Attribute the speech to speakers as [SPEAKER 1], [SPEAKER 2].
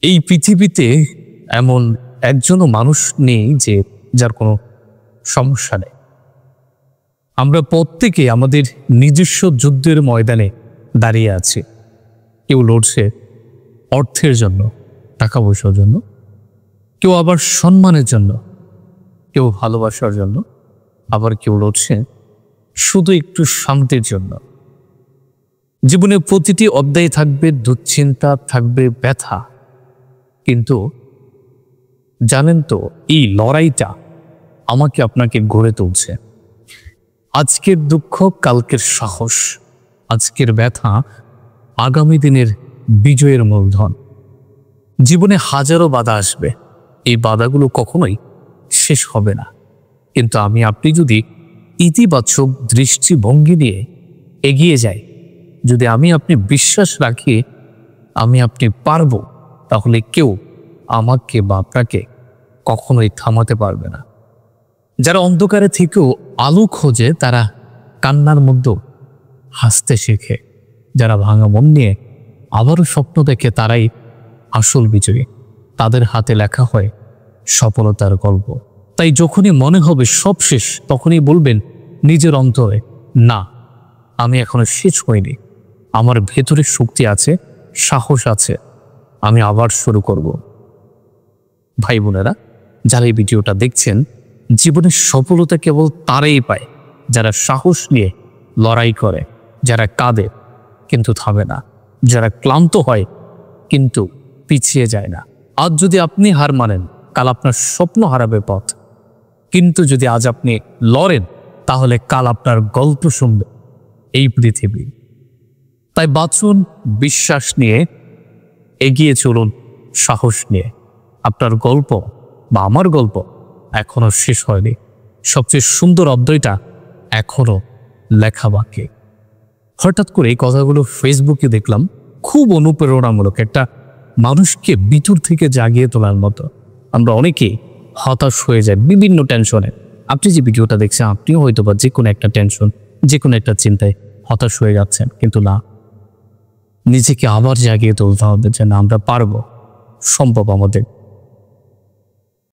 [SPEAKER 1] এই পৃথিবীতে এমন একজনও মানুষ নেই যে যার কোনো সমস্যা নেই। আমরা প্রত্যেকে আমাদের নিজস্ব যুদ্ধের ময়দানে দাঁড়িয়ে আছি। কেউ লড়ছে অর্থের জন্য, টাকা পয়সার জন্য, কেউ আবার সম্মানের জন্য, কেউ ভালোবাসার জন্য, আবার কেউ লড়ছে শুধু একটু শান্তির জন্য। জীবনে প্রতিটি অধ্যায়ে থাকবে দুশ্চিন্তা, থাকবে ব্যথা, কিন্তু জানেন তো এই লড়াইটা আমাকে আপনাকে গড়ে তুলছে। আজকের দুঃখ কালকের সাহস, আজকের ব্যথা আগামী দিনের বিজয়ের মূলধন। জীবনে হাজারো বাধা আসবে, এই বাধাগুলো কখনোই শেষ হবে না, কিন্তু আপনি যদি ইতিবাচক দৃষ্টিভঙ্গি নিয়ে এগিয়ে যাই, যদি আপনি বিশ্বাস রাখি আপনি পারবো, তাহলে কেউ আমাকে বা আপনাকে কখনোই থামাতে পারবে না। যারা অন্ধকারে থেকেও আলো খোঁজে, তারা কান্নার মধ্যেও হাসতে শেখে। যারা ভাঙা মন নিয়ে আবারও স্বপ্ন দেখে, তারাই আসল বিজয়ী। তাদের হাতে লেখা হয় সফলতার গল্প। তাই যখনই মনে হবে সব শেষ, তখনই বলবেন নিজের অন্তরে, না, আমি এখনো শেষ হইনি। আমার ভেতরে শক্তি আছে, সাহস আছে, আমি আবার শুরু করব। ভাই বোনেরা, যারা এই ভিডিওটা দেখছেন, জীবনের সফলতা কেবল তারাই পায় যারা সাহস নিয়ে লড়াই করে, যারা কাঁদে কিন্তু থামে না, যারা ক্লান্ত হয় কিন্তু পিছিয়ে যায় না। আজ যদি আপনি হার মানেন, কাল আপনার স্বপ্ন হারাবে পথ, কিন্তু যদি আজ আপনি লড়েন, তাহলে কাল আপনার গল্প শুনবে এই পৃথিবী। তাই বাঁচুন বিশ্বাস নিয়ে, এগিয়ে চলুন সাহস নিয়ে। আপনার গল্প বা আমার গল্প এখনো শেষ হয়নি, সবচেয়ে সুন্দর অধ্যায়টা এখনো লেখা বাকি। হঠাৎ করে এই কথাগুলো ফেসবুকে দেখলাম, খুব অনুপ্রেরণামূলক, একটা মানুষকে ভিতর থেকে জাগিয়ে তোলার মতো। আমরা অনেকেই হতাশ হয়ে যায় বিভিন্ন টেনশনে। আপনি যে ভিডিওটা দেখছেন, আপনিও হয়তো বা যে কোনো একটা টেনশন, যে কোনো একটা চিন্তায় হতাশ হয়ে যাচ্ছেন, কিন্তু না, নিজেকে আবার জাগিয়ে তুলতে হবে যে না, আমরা পারবো, সম্ভব আমাদের।